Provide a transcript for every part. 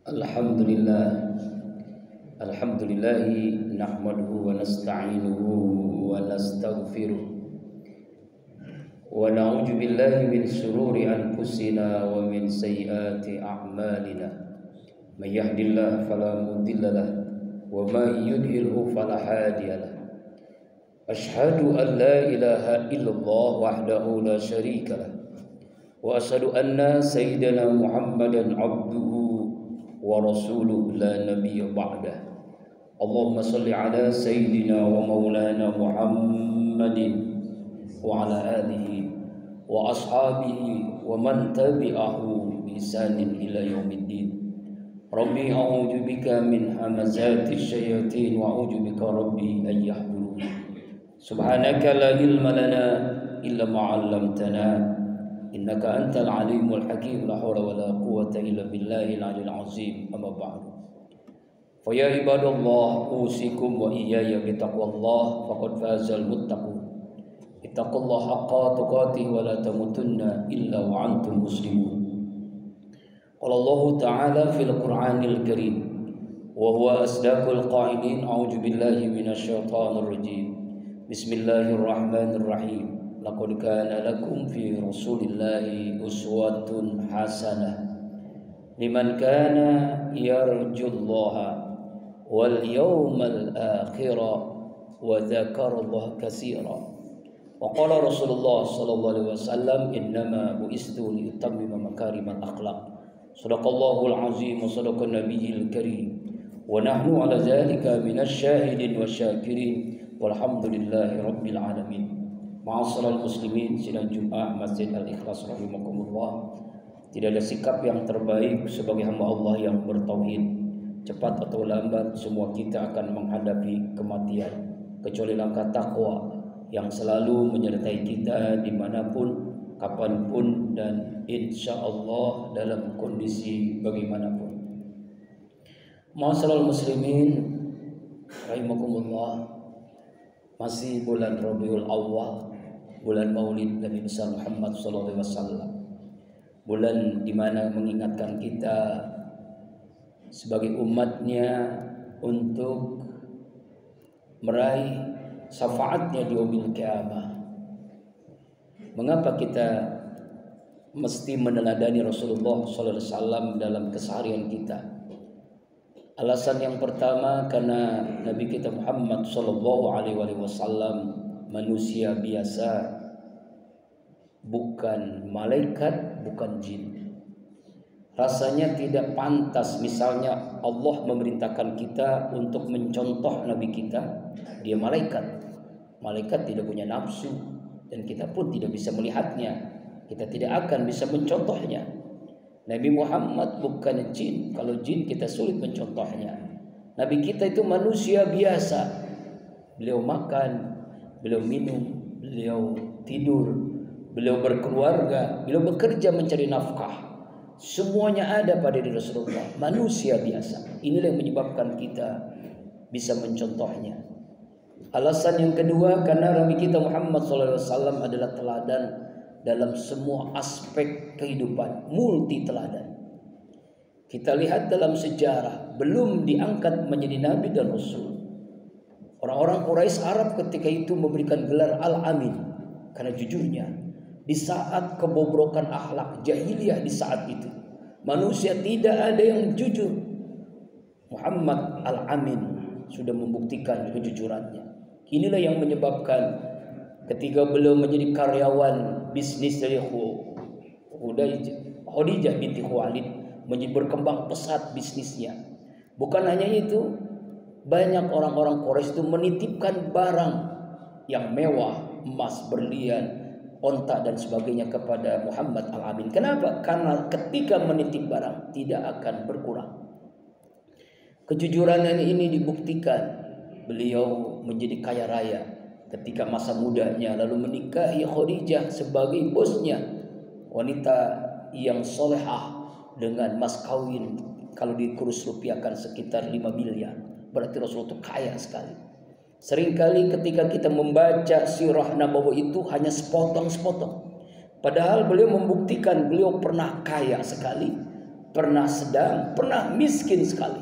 Alhamdulillah nahmaduhu wa nasta'inuhu wa nastaghfiruh wa na'udzu billahi min shururi anfusina wa min sayyiati a'malina may yahdihillahu fala mudilla lahu wa may yudlilhu fala hadiya lahu asyhadu an la ilaha illallah wahdahu la syarika lahu wa asyhadu anna sayyidana Muhammadan abduhu wa rasuluhu la nabiyya ba'dah. Allahumma salli ala sayyidina wa maulana Muhammadin wa ala alihi wa ashabihi wa man tabi'ahu bi ihsanin ila yaumiddin. Rabbi a'udzu bika min hamazati syayatin wa a'udzu bika rabbi an yahdurun. Subhanaka la ilma lana illa ma 'allamtana innaka antal alimul hakim la haula wala quwwata illa billahil aliyil azim amma ba'du fa ya ibadallah usikum wa iyaya bitaqwallah faqad fazal muttaqun ittaqullaha haqqa tuqatih wa la tamutunna illa wa antum muslimun qala Allah ta'ala fil qur'anil karim wa huwa asdaqul qa'ilin a'udzu billahi minasy syaithanir rajim bismillahirrahmanirrahim laqad kana lakum fi rasulillahi uswatun hasanah liman kana yarjullaha wal yawmal akhira wa dzakarallaha katsira wa qala Rasulullah sallallahu alaihi wasallam innama bu'istu li utammima makarimal akhlaq sadaqallahul azim wa sadaqan nabiyil karim wa nahnu ala dzalika minasy syahidin wasyakirin walhamdulillahi rabbil alamin. Ma'asyiral muslimin sidang Jumat Masjid Al-Ikhlas rahimakumullah. Tidak ada sikap yang terbaik sebagai hamba Allah yang bertauhid. Cepat atau lambat semua kita akan menghadapi kematian, kecuali langkah takwa yang selalu menyertai kita dimanapun, kapanpun, dan insya Allah dalam kondisi bagaimanapun. Ma'asyiral muslimin rahimakumullah. Masih bulan Rabiul Awwal, bulan Maulid Nabi besar Muhammad sallallahu alaihi wasallam. Bulan di mana mengingatkan kita sebagai umatnya untuk meraih syafaatnya di yaumil qiyamah. Mengapa kita mesti meneladani Rasulullah sallallahu alaihi wasallam dalam keseharian kita? Alasan yang pertama karena Nabi kita Muhammad sallallahu alaihi wasallam manusia biasa, bukan malaikat, bukan jin. Rasanya tidak pantas misalnya Allah memerintahkan kita untuk mencontoh Nabi kita, dia malaikat. Malaikat tidak punya nafsu dan kita pun tidak bisa melihatnya. Kita tidak akan bisa mencontohnya. Nabi Muhammad bukan jin. Kalau jin kita sulit mencontohnya. Nabi kita itu manusia biasa. Beliau makan, beliau minum, beliau tidur, beliau berkeluarga, beliau bekerja mencari nafkah. Semuanya ada pada diri Rasulullah. Manusia biasa. Inilah yang menyebabkan kita bisa mencontohnya. Alasan yang kedua karena Nabi kita Muhammad SAW adalah teladan dalam semua aspek kehidupan, multi teladan. Kita lihat dalam sejarah, belum diangkat menjadi nabi dan rasul, orang-orang Quraisy Arab ketika itu memberikan gelar Al-Amin karena jujurnya. Di saat kebobrokan akhlak jahiliyah di saat itu, manusia tidak ada yang jujur. Muhammad Al-Amin sudah membuktikan kejujurannya. Inilah yang menyebabkan ketika beliau menjadi karyawan bisnis dari Khadijah binti Khuwailid, berkembang pesat bisnisnya. Bukan hanya itu, banyak orang-orang Quraisy itu menitipkan barang yang mewah, emas, berlian, onta dan sebagainya kepada Muhammad Al-Amin. Kenapa? Karena ketika menitip barang tidak akan berkurang. Kejujuran ini dibuktikan. Beliau menjadi kaya raya ketika masa mudanya, lalu menikahi Khadijah sebagai bosnya, wanita yang solehah dengan mas kawin kalau dikurus rupiahkan sekitar 5 miliar. Berarti Rasulullah itu kaya sekali. Seringkali ketika kita membaca sirah Nabawi itu hanya sepotong-sepotong. Padahal beliau membuktikan beliau pernah kaya sekali. pernah sedang, pernah miskin sekali.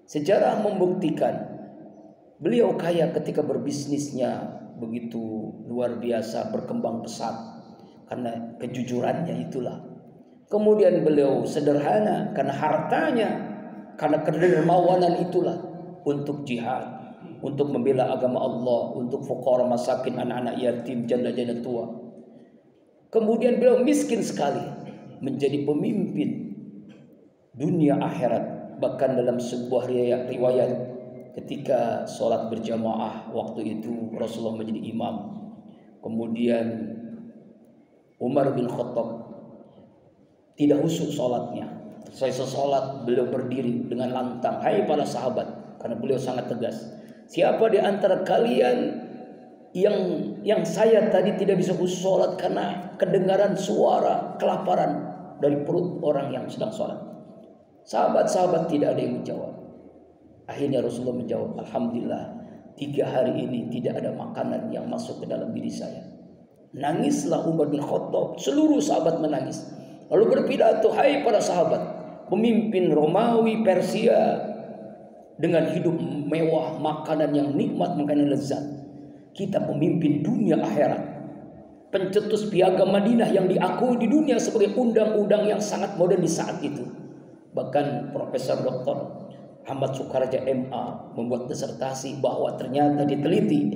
Sejarah membuktikan beliau kaya ketika berbisnisnya begitu luar biasa, berkembang pesat karena kejujurannya itulah. Kemudian beliau sederhana karena hartanya, karena kedermawanan itulah, untuk jihad, untuk membela agama Allah, untuk fuqara masakin, anak-anak yatim, janda-janda tua. Kemudian beliau miskin sekali, menjadi pemimpin dunia akhirat. Bahkan dalam sebuah riwayat ketika sholat berjamaah waktu itu Rasulullah menjadi imam. Kemudian Umar bin Khattab tidak khusyuk sholatnya. Selesai sholat beliau berdiri dengan lantang, hai para sahabat, karena beliau sangat tegas. Siapa di antara kalian yang saya tadi tidak bisa khusyuk sholat karena kedengaran suara kelaparan dari perut orang yang sedang sholat? Sahabat-sahabat tidak ada yang menjawab. Akhirnya Rasulullah menjawab, alhamdulillah 3 hari ini tidak ada makanan yang masuk ke dalam diri saya. Nangislah Umar bin Khattab, seluruh sahabat menangis. Lalu berpidato, hai para sahabat, pemimpin Romawi, Persia, dengan hidup mewah, makanan yang nikmat, makanan lezat. Kita pemimpin dunia akhirat, pencetus piagam Madinah yang diakui di dunia sebagai undang-undang yang sangat modern di saat itu. Bahkan Profesor Dr. Ahmad Sukarja MA membuat disertasi bahwa ternyata diteliti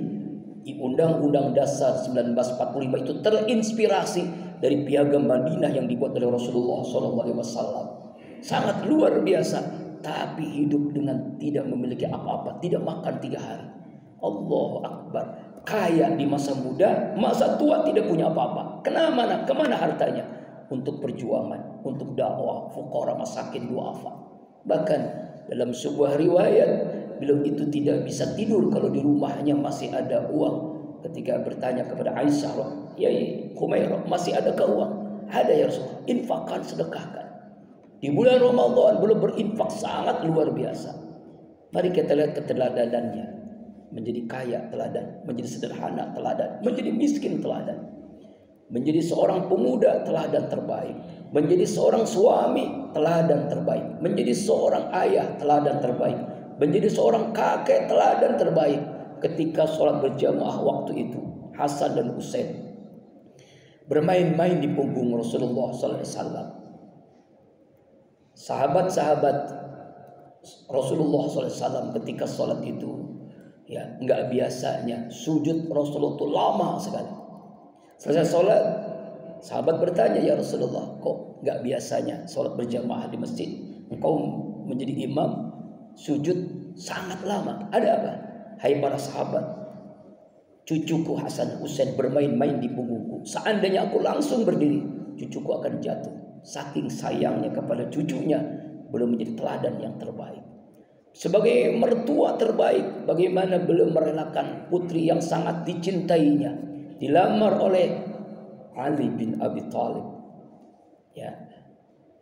di Undang-Undang Dasar 1945 itu terinspirasi dari piagam Madinah yang dibuat oleh Rasulullah SAW. Sangat luar biasa, tapi hidup dengan tidak memiliki apa-apa, tidak makan 3 hari. Allahu Akbar. Kaya di masa muda, masa tua tidak punya apa-apa. Kemana hartanya? Untuk perjuangan, untuk dakwah, fuqara masakin, duafa. Bahkan dalam sebuah riwayat, beliau itu tidak bisa tidur kalau di rumahnya masih ada uang. Ketika bertanya kepada Aisyah, ya Humairah, masih adakah uang? Ada ya Rasulullah. Infakkan, sedekahkan. Di bulan Ramadan beliau berinfak sangat luar biasa. Mari kita lihat keteladanan-Nya. Menjadi kaya teladan, menjadi sederhana teladan, menjadi miskin teladan. Menjadi seorang pemuda teladan terbaik, menjadi seorang suami teladan terbaik, menjadi seorang ayah teladan terbaik, menjadi seorang kakek teladan terbaik. Ketika sholat berjamaah waktu itu, Hasan dan Husain bermain-main di punggung Rasulullah SAW. Sahabat-sahabat Rasulullah SAW ketika sholat itu, ya nggak biasanya sujud Rasulullah itu lama sekali. Selesai sholat, sahabat bertanya, ya Rasulullah, kok nggak biasanya sholat berjamaah di masjid? Engkau menjadi imam, sujud sangat lama. Ada apa? Hai para sahabat, cucuku Hasan Husain bermain-main di punggungku. Seandainya aku langsung berdiri, cucuku akan jatuh. Saking sayangnya kepada cucunya, belum menjadi teladan yang terbaik. Sebagai mertua terbaik, bagaimana beliau merelakan putri yang sangat dicintainya dilamar oleh Ali bin Abi Thalib, ya,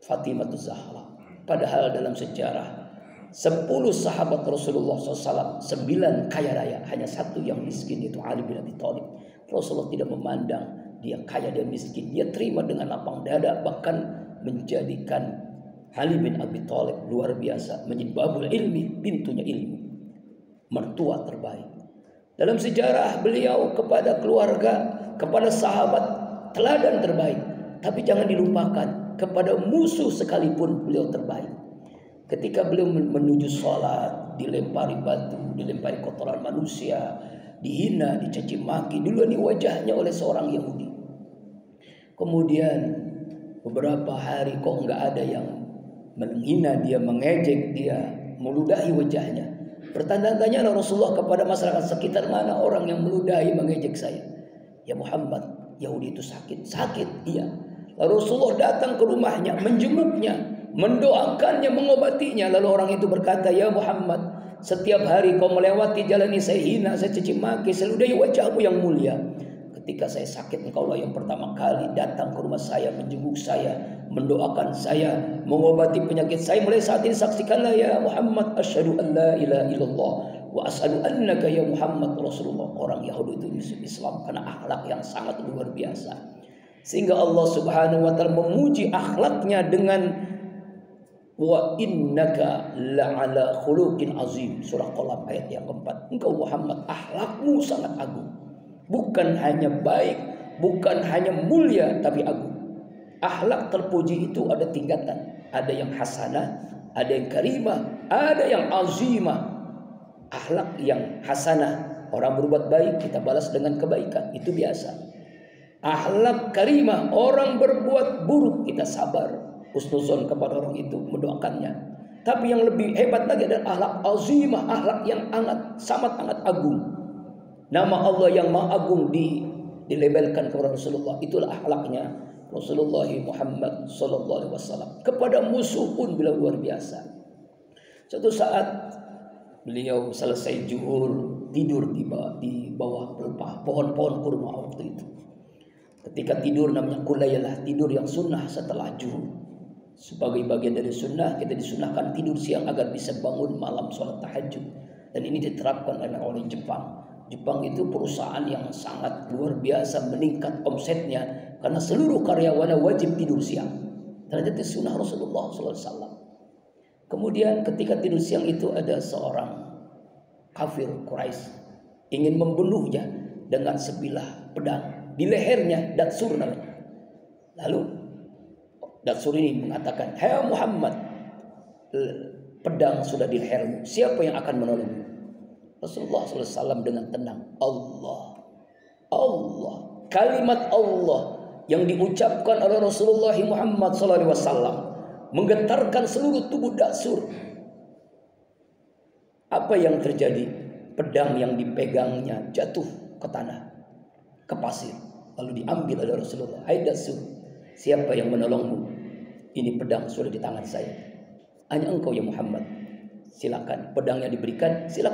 Fatimah Zahra. Padahal dalam sejarah 10 sahabat Rasulullah SAW, 9 kaya raya, hanya 1 yang miskin, yaitu Ali bin Abi Thalib. Rasulullah tidak memandang dia kaya dia miskin, dia terima dengan lapang dada, bahkan menjadikan Ali bin Abi Thalib luar biasa, menjadi babul ilmi, pintunya ilmu, mertua terbaik. Dalam sejarah beliau kepada keluarga, kepada sahabat, teladan terbaik. Tapi jangan dilupakan, kepada musuh sekalipun beliau terbaik. Ketika beliau menuju sholat, dilempari batu, dilempari kotoran manusia, dihina, dicaci maki, duluan di wajahnya oleh seorang Yahudi. Kemudian beberapa hari kok nggak ada yang menghina dia, mengejek dia, meludahi wajahnya. Bertanya-tanya Rasulullah kepada masyarakat sekitar, mana orang yang meludahi, mengejek saya? Ya Muhammad, Yahudi itu sakit. Sakit, iya. Lalu Rasulullah datang ke rumahnya, menjenguknya, mendoakannya, mengobatinya. Lalu orang itu berkata, ya Muhammad, setiap hari kau melewati jalan ini, saya hina, saya caci maki, saya ludahi wajahmu yang mulia. Ketika saya sakit, engkaulah yang pertama kali datang ke rumah saya, menjenguk saya, mendoakan saya, mengobati penyakit saya. Mulai saat ini saksikanlah ya Muhammad, asyhadu an la ilaha illallah wa asyhadu annaka ya Muhammad Rasulullah. Orang Yahudi itu masuk Islam karena akhlak yang sangat luar biasa. Sehingga Allah Subhanahu wa taala memuji akhlaknya dengan Wa innaka la'ala khuluqin azim. Surah Qalam ayat yang keempat. Engkau Muhammad akhlakmu sangat agung. Bukan hanya baik, bukan hanya mulia, tapi agung. Akhlak terpuji itu ada tingkatan. Ada yang hasanah, ada yang karimah, ada yang azimah. Akhlak yang hasanah, orang berbuat baik kita balas dengan kebaikan, itu biasa. Akhlak karimah, orang berbuat buruk kita sabar, husnuzon kepada orang itu, mendoakannya. Tapi yang lebih hebat lagi adalah akhlak azimah, akhlak yang sangat agung. Nama Allah yang Maha Agung dilabelkan kepada Rasulullah. Itulah akhlaknya Rasulullah Muhammad sallallahu alaihi wasallam. Kepada musuh pun beliau luar biasa. Suatu saat beliau selesai zuhur, tidur di bawah pelepah pohon-pohon kurma waktu itu. Ketika tidur namanya qulailah, tidur yang sunnah setelah zuhur. Sebagai bagian dari sunnah, kita disunahkan tidur siang agar bisa bangun malam sholat tahajud. Dan ini diterapkan oleh Jepang. Jepang itu perusahaan yang sangat luar biasa, meningkat omsetnya karena seluruh karyawannya wajib tidur siang. Ternyata itu sunnah Rasulullah SAW. Kemudian ketika tidur siang itu ada seorang kafir Quraisy ingin membunuhnya dengan sebilah pedang di lehernya, Datsur namanya. Lalu Datsur ini mengatakan, "Hai Muhammad, pedang sudah di lehermu, siapa yang akan menolongmu?" Rasulullah SAW dengan tenang, Allah, kalimat Allah yang diucapkan oleh Rasulullah Muhammad SAW menggetarkan seluruh tubuh Datsur. Apa yang terjadi? Pedang yang dipegangnya jatuh ke tanah, ke pasir, lalu diambil oleh Rasulullah. Hai Datsur, siapa yang menolongmu? Ini pedang sudah di tangan saya. Hanya engkau ya Muhammad. Silakan, pedangnya diberikan, silakan.